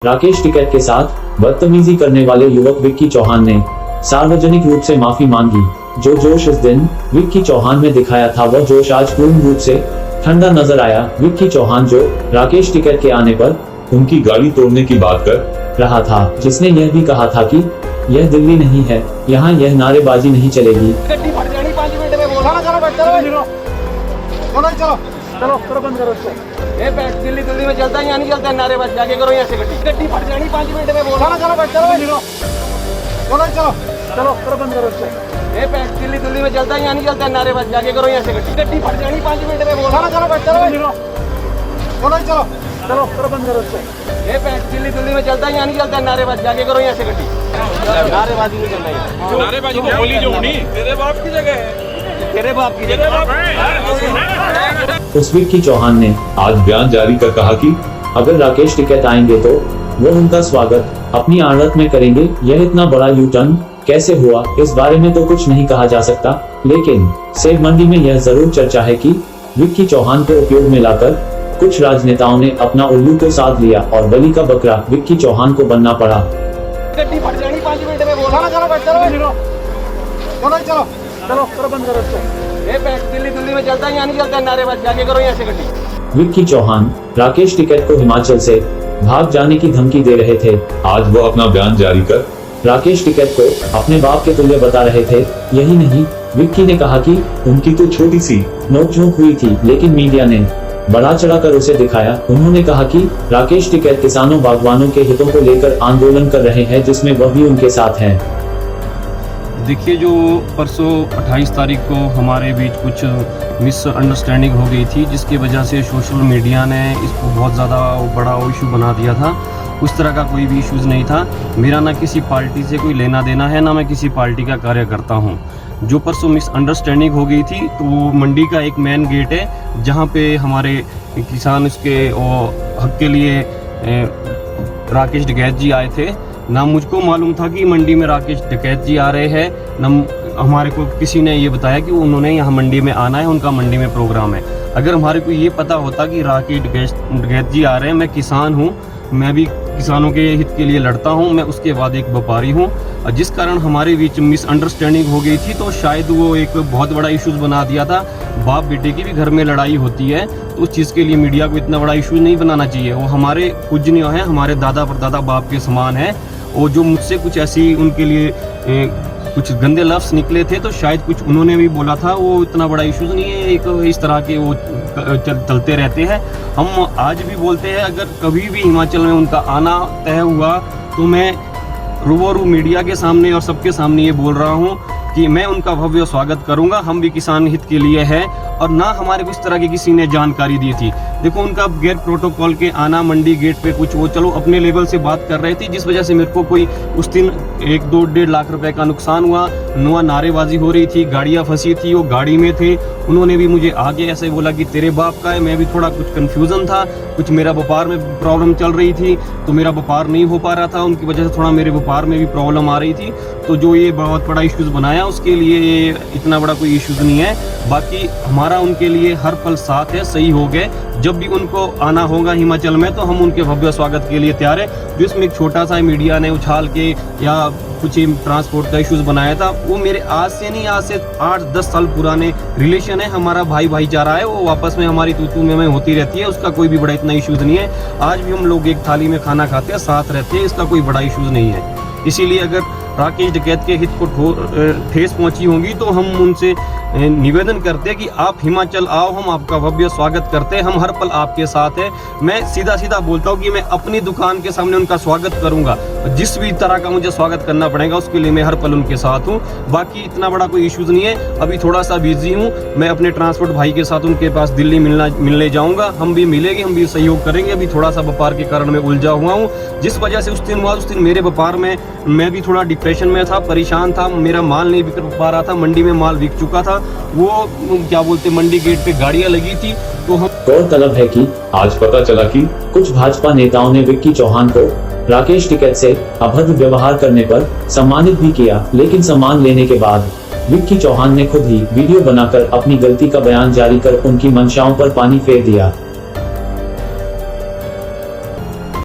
राकेश टिकैत के साथ बदतमीजी करने वाले युवक विक्की चौहान ने सार्वजनिक रूप से माफी मांगी। जो जोश उस दिन विक्की चौहान में दिखाया था वह जोश आज पूर्ण रूप से ठंडा नजर आया। विक्की चौहान जो राकेश टिकैत के आने पर उनकी गाड़ी तोड़ने की बात कर रहा था, जिसने यह भी कहा था कि यह दिल्ली नहीं है, यहाँ यह नारेबाजी नहीं चलेगी। चलो बंद करो इसको। ये दिल्ली दिल्ली में चलता है, यहाँ नहीं चलता है नारेबाजी। आगे करो यहाँ से गड्डी फट जानी 5 मिनट में। बोलो चलो बंद करो इसको। ये दिल्ली दिल्ली में चलता है, यहाँ नहीं चलता है नारेबाजी। आगे करो यहाँ से गड्डी फट जानी 5 मिनट में। बोलो चलो बंद करो इसको। ये दिल्ली दिल्ली में चलता है, यहाँ नहीं चलता है नारेबाजी। आगे करो यहाँ से गड्डी। नारेबाजी नहीं चल रही है। नारेबाजी तो होली जो होनी तेरे बाप की जगह है, तेरे बाप की उस विक्की चौहान ने आज बयान जारी कर कहा कि अगर राकेश टिकैत आएंगे तो वो उनका स्वागत अपनी आड़त में करेंगे। यह इतना बड़ा यू टर्न कैसे हुआ, इस बारे में तो कुछ नहीं कहा जा सकता, लेकिन सेब मंडी में यह जरूर चर्चा है कि विक्की चौहान को उपयोग में लाकर कुछ राजनेताओं ने अपना उल्लू तो साध लिया और बलि का बकरा विक्की चौहान को बनना पड़ा। चलो बंद करो इसको। ये दिल्ली दिल्ली में चलता है, यहाँ नहीं चलता है नारेबाजी। आगे करो यहाँ से गड्डी। विक्की चौहान राकेश टिकैत को हिमाचल से भाग जाने की धमकी दे रहे थे। आज वो अपना बयान जारी कर राकेश टिकैत को अपने बाप के तुल्य बता रहे थे। यही नहीं, विक्की ने कहा कि उनकी तो छोटी सी नोकझोंक हुई थी, लेकिन मीडिया ने बढ़ा चढ़ाकर उसे दिखाया। उन्होंने कहा कि राकेश टिकैत किसानों बागवानों के हितों को लेकर आंदोलन कर रहे हैं, जिसमें वह भी उनके साथ हैं। देखिए, जो परसों 28 तारीख को हमारे बीच कुछ मिसअंडरस्टैंडिंग हो गई थी, जिसकी वजह से सोशल मीडिया ने इसको बहुत ज़्यादा बड़ा इशू बना दिया था। उस तरह का कोई भी इश्यूज़ नहीं था। मेरा ना किसी पार्टी से कोई लेना देना है, ना मैं किसी पार्टी का कार्यकर्ता हूँ। जो परसों मिसअंडरस्टैंडिंग हो गई थी, तो वो मंडी का एक मेन गेट है जहाँ पे हमारे किसान इसके हक के लिए राकेश टिकैत जी आए थे। ना मुझको मालूम था कि मंडी में राकेश टिकैत जी आ रहे हैं, ना हमारे को किसी ने ये बताया कि उन्होंने यहाँ मंडी में आना है, उनका मंडी में प्रोग्राम है। अगर हमारे को ये पता होता कि राकेश टिकैत जी आ रहे हैं, मैं किसान हूँ, मैं भी किसानों के हित के लिए लड़ता हूँ, मैं उसके बाद एक व्यापारी हूँ, जिस कारण हमारे बीच मिसअंडरस्टैंडिंग हो गई थी, तो शायद वो एक बहुत बड़ा इशूज़ बना दिया था। बाप बेटे की भी घर में लड़ाई होती है, तो उस चीज़ के लिए मीडिया को इतना बड़ा इशू नहीं बनाना चाहिए। वो हमारे पूजनीय हैं, हमारे दादा परदादा बाप के समान है, और जो मुझसे कुछ ऐसी उनके लिए कुछ गंदे लफ्ज़ निकले थे, तो शायद कुछ उन्होंने भी बोला था, वो इतना बड़ा इशूज़ नहीं है। एक इस तरह के वो चलते रहते हैं। हम आज भी बोलते हैं, अगर कभी भी हिमाचल में उनका आना तय हुआ तो मैं रूबरू मीडिया के सामने और सबके सामने ये बोल रहा हूँ कि मैं उनका भव्य स्वागत करूंगा। हम भी किसान हित के लिए है, और ना हमारे को इस तरह की किसी ने जानकारी दी थी। देखो, उनका गैर प्रोटोकॉल के आना मंडी गेट पे कुछ वो चलो अपने लेवल से बात कर रहे थे, जिस वजह से मेरे को कोई उस दिन 1-2-1.5 लाख रुपए का नुकसान हुआ। नारेबाजी हो रही थी, गाड़ियाँ फंसी थी, वो गाड़ी में थे। उन्होंने भी मुझे आगे ऐसे बोला कि तेरे बाप का है। मैं भी थोड़ा कुछ कन्फ्यूज़न था, कुछ मेरा व्यापार में प्रॉब्लम चल रही थी, तो मेरा व्यापार नहीं हो पा रहा था, उनकी वजह से थोड़ा मेरे व्यापार में भी प्रॉब्लम आ रही थी। तो जो ये बहुत बड़ा इश्यूज़ बनाया, उसके लिए इतना बड़ा कोई इश्यूज़ नहीं है। बाकी हमारा उनके लिए हर पल साथ है, सही हो गए। जब भी उनको आना होगा हिमाचल में, तो हम उनके भव्य स्वागत के लिए तैयार है। जिसमें एक छोटा सा मीडिया ने उछाल के या कुछ ट्रांसपोर्ट का इश्यूज़ बनाया था, वो मेरे आज से नहीं, आज से 8-10 साल पुराने रिलेशन है। हमारा भाईचारा है, वो आपस में हमारी तू में होती रहती है, उसका कोई भी बड़ा इतना इश्यूज़ नहीं है। आज भी हम लोग एक थाली में खाना खाते हैं, साथ रहते हैं, इसका कोई बड़ा इश्यूज़ नहीं है। इसीलिए अगर राकेश टिकैत के हित को ठेस पहुंची होंगी, तो हम उनसे निवेदन करते हैं कि आप हिमाचल आओ, हम आपका भव्य स्वागत करते हैं, हम हर पल आपके साथ हैं। मैं सीधा बोलता हूँ कि मैं अपनी दुकान के सामने उनका स्वागत करूंगा, जिस भी तरह का मुझे स्वागत करना पड़ेगा उसके लिए मैं हर पल उनके साथ हूँ। बाकी इतना बड़ा कोई इश्यूज़ नहीं है। अभी थोड़ा सा बिजी हूँ, मैं अपने ट्रांसपोर्ट भाई के साथ उनके पास दिल्ली मिलने जाऊँगा। हम भी मिलेंगे, हम भी सहयोग करेंगे। अभी थोड़ा सा व्यापार के कारण मैं उलझा हुआ हूँ, जिस वजह से उस दिन मेरे व्यापार में मैं भी थोड़ा डिप्रेशन में था, परेशान था, मेरा माल नहीं बिक पा रहा था। मंडी में माल बिक चुका था, वो क्या बोलते मंडी गेट पे गाड़ियां लगी थी। तो हम गौरतलब है कि आज पता चला कि कुछ भाजपा नेताओं ने विक्की चौहान को राकेश टिकैत से अभद्र व्यवहार करने पर सम्मानित भी किया, लेकिन सम्मान लेने के बाद विक्की चौहान ने खुद ही वीडियो बनाकर अपनी गलती का बयान जारी कर उनकी मंशाओं पर पानी फेर दिया।